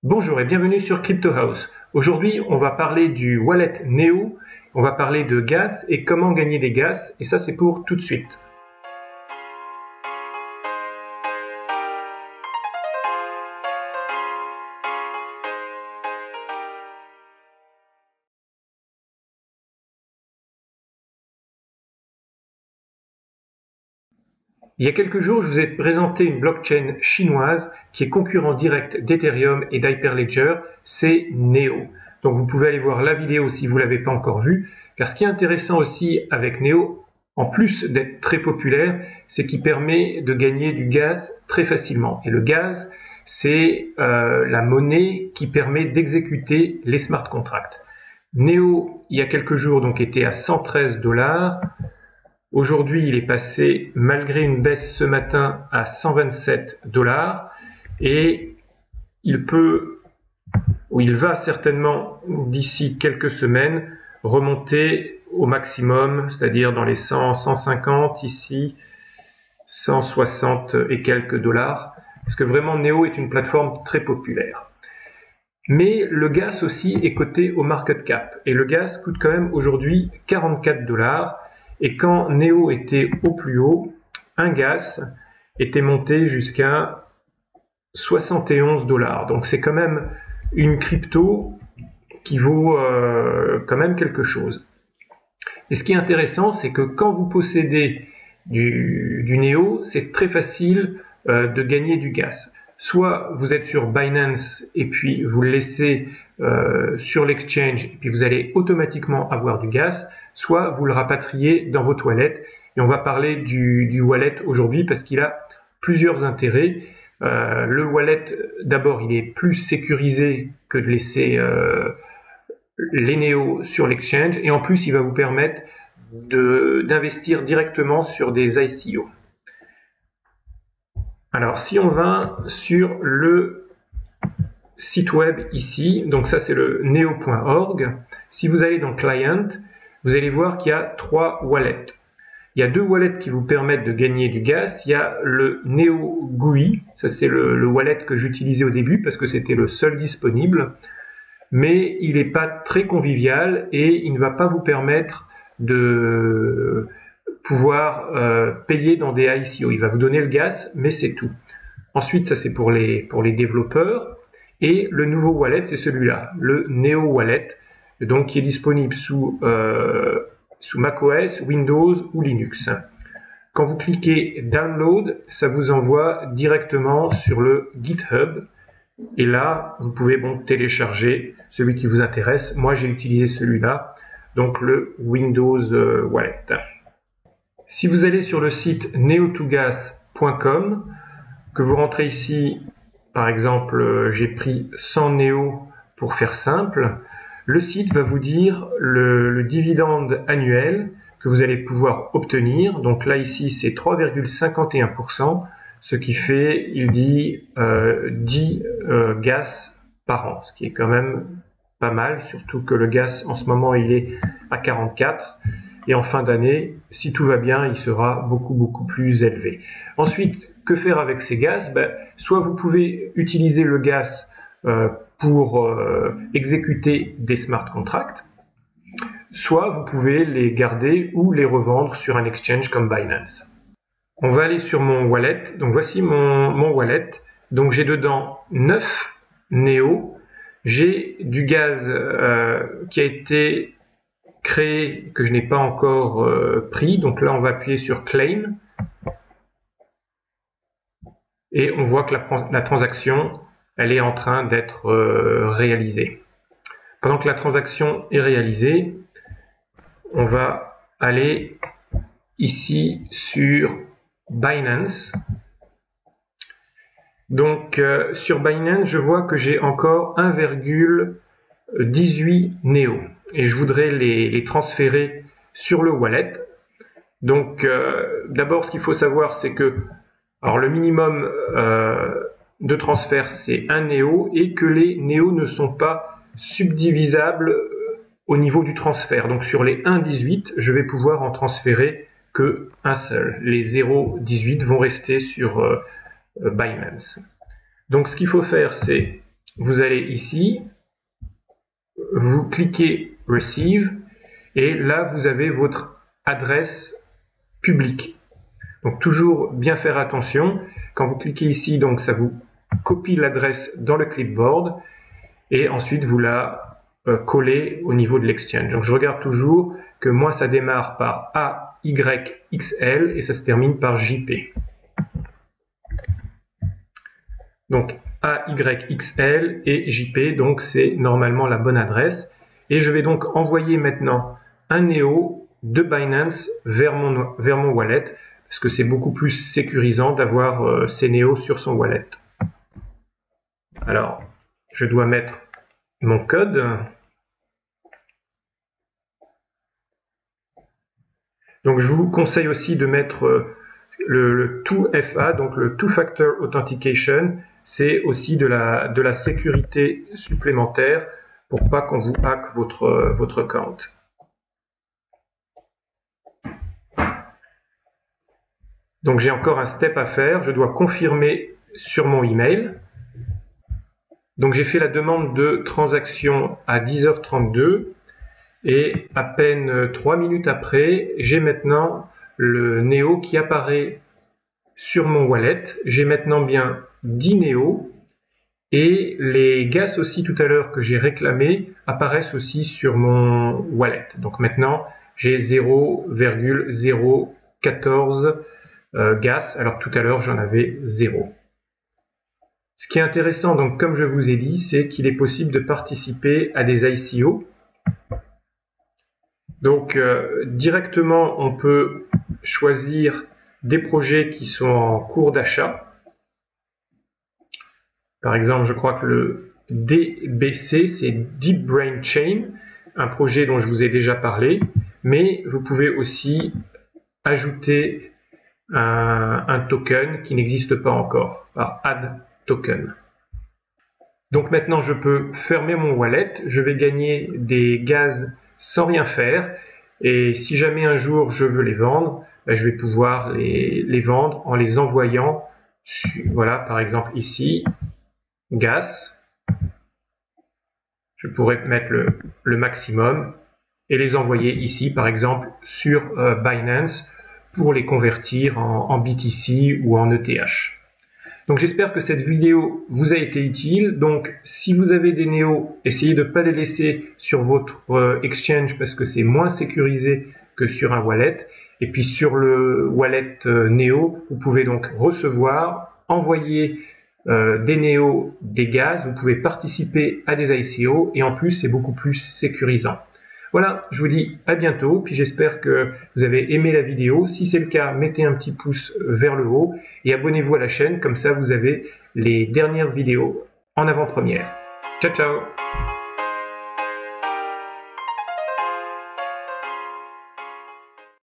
Bonjour et bienvenue sur Crypto House. Aujourd'hui, on va parler du wallet Neo, on va parler de gas et comment gagner des gas, et ça c'est pour tout de suite. Il y a quelques jours, je vous ai présenté une blockchain chinoise qui est concurrent direct d'Ethereum et d'Hyperledger, c'est Neo. Donc vous pouvez aller voir la vidéo si vous ne l'avez pas encore vue, car ce qui est intéressant aussi avec Neo, en plus d'être très populaire, c'est qu'il permet de gagner du gaz très facilement. Et le gaz, c'est la monnaie qui permet d'exécuter les smart contracts. Neo, il y a quelques jours, donc était à 113 $. Aujourd'hui, il est passé, malgré une baisse ce matin, à 127 $ et il va certainement, d'ici quelques semaines, remonter au maximum, c'est-à-dire dans les 100, 150, ici, 160 et quelques dollars, parce que vraiment Neo est une plateforme très populaire. Mais le gas aussi est coté au market cap, et le gas coûte quand même aujourd'hui 44 $. Et quand Neo était au plus haut, un gas était monté jusqu'à 71 $. Donc c'est quand même une crypto qui vaut quand même quelque chose. Et ce qui est intéressant, c'est que quand vous possédez du Neo, c'est très facile de gagner du gas. Soit vous êtes sur Binance et puis vous le laissez sur l'exchange et puis vous allez automatiquement avoir du gas, soit vous le rapatriez dans votre wallet. Et on va parler du wallet aujourd'hui parce qu'il a plusieurs intérêts. Le wallet, d'abord, il est plus sécurisé que de laisser les Neo sur l'exchange, et en plus il va vous permettre d'investir directement sur des ICO. Alors si on va sur le site web ici, donc ça c'est le neo.org, si vous allez dans Client, vous allez voir qu'il y a 3 wallets. Il y a 2 wallets qui vous permettent de gagner du gas. Il y a le Neo GUI, ça c'est le wallet que j'utilisais au début parce que c'était le seul disponible, mais il n'est pas très convivial et il ne va pas vous permettre de pouvoir payer dans des ICO. Il va vous donner le gas, mais c'est tout. Ensuite, ça c'est pour les développeurs. Et le nouveau wallet, c'est celui-là, le Neo Wallet, donc qui est disponible sous macOS, Windows ou Linux. Quand vous cliquez Download, ça vous envoie directement sur le GitHub. Et là, vous pouvez télécharger celui qui vous intéresse. Moi, j'ai utilisé celui-là, donc le Windows Wallet. Si vous allez sur le site neo2gas.com, que vous rentrez ici, par exemple, j'ai pris 100 Neo pour faire simple, le site va vous dire le dividende annuel que vous allez pouvoir obtenir. Donc là, ici, c'est 3,51%, ce qui fait, il dit, 10 gas par an, ce qui est quand même pas mal, surtout que le gas, en ce moment, il est à 44. Et en fin d'année, si tout va bien, il sera beaucoup plus élevé. Ensuite, que faire avec ces gaz? Soit vous pouvez utiliser le gas pour exécuter des smart contracts, soit vous pouvez les garder ou les revendre sur un exchange comme Binance. On va aller sur mon wallet. Donc voici mon wallet. Donc j'ai dedans 9 Neo. J'ai du gaz qui a été créé, que je n'ai pas encore pris. Donc là, on va appuyer sur Claim. Et on voit que la transaction, elle est en train d'être réalisée. Pendant que la transaction est réalisée, on va aller ici sur Binance. Donc sur Binance, je vois que j'ai encore 1,18 Neo et je voudrais les transférer sur le wallet. Donc d'abord, ce qu'il faut savoir, c'est que le minimum de transfert, c'est 1 Neo et que les Neo ne sont pas subdivisables au niveau du transfert. Donc sur les 1,18, je vais pouvoir en transférer que un seul. Les 0,18 vont rester sur Binance. Donc ce qu'il faut faire, c'est vous allez ici, vous cliquez Receive, et là vous avez votre adresse publique. Donc toujours bien faire attention, quand vous cliquez ici, donc ça vous copie l'adresse dans le clipboard, et ensuite vous la collez au niveau de l'exchange. Donc je regarde toujours que moi ça démarre par AYXL et ça se termine par JP. Donc AYXL et JP, donc c'est normalement la bonne adresse. Et je vais donc envoyer maintenant un Neo de Binance vers mon wallet, parce que c'est beaucoup plus sécurisant d'avoir ces Neo sur son wallet. Alors, je dois mettre mon code. Donc je vous conseille aussi de mettre le 2FA, donc le Two Factor Authentication. C'est aussi de la sécurité supplémentaire pour pas qu'on vous hack votre compte. Donc j'ai encore un step à faire, je dois confirmer sur mon email. Donc j'ai fait la demande de transaction à 10h32 et à peine 3 minutes après, j'ai maintenant le Neo qui apparaît sur mon wallet. J'ai maintenant bien 10 Neo et les gas aussi tout à l'heure que j'ai réclamés apparaissent aussi sur mon wallet. Donc maintenant j'ai 0,014 gas, alors tout à l'heure j'en avais 0. Ce qui est intéressant, donc comme je vous ai dit, c'est qu'il est possible de participer à des ICO. Donc directement on peut choisir des projets qui sont en cours d'achat. Par exemple, je crois que le DBC, c'est Deep Brain Chain, un projet dont je vous ai déjà parlé, mais vous pouvez aussi ajouter un token qui n'existe pas encore, par Add Token. Donc maintenant, je peux fermer mon wallet, je vais gagner des gaz sans rien faire, et si jamais un jour je veux les vendre, je vais pouvoir les vendre en les envoyant, voilà, par exemple ici, gas, je pourrais mettre le maximum et les envoyer ici par exemple sur Binance pour les convertir en BTC ou en ETH. Donc j'espère que cette vidéo vous a été utile. Donc si vous avez des Neo, essayez de ne pas les laisser sur votre exchange parce que c'est moins sécurisé que sur un wallet. Et puis sur le wallet Neo, vous pouvez donc recevoir, envoyer des Neo, des gaz, vous pouvez participer à des ICO et en plus c'est beaucoup plus sécurisant. Voilà, je vous dis à bientôt, puis j'espère que vous avez aimé la vidéo. Si c'est le cas, mettez un petit pouce vers le haut et abonnez-vous à la chaîne, comme ça vous avez les dernières vidéos en avant-première. Ciao ciao!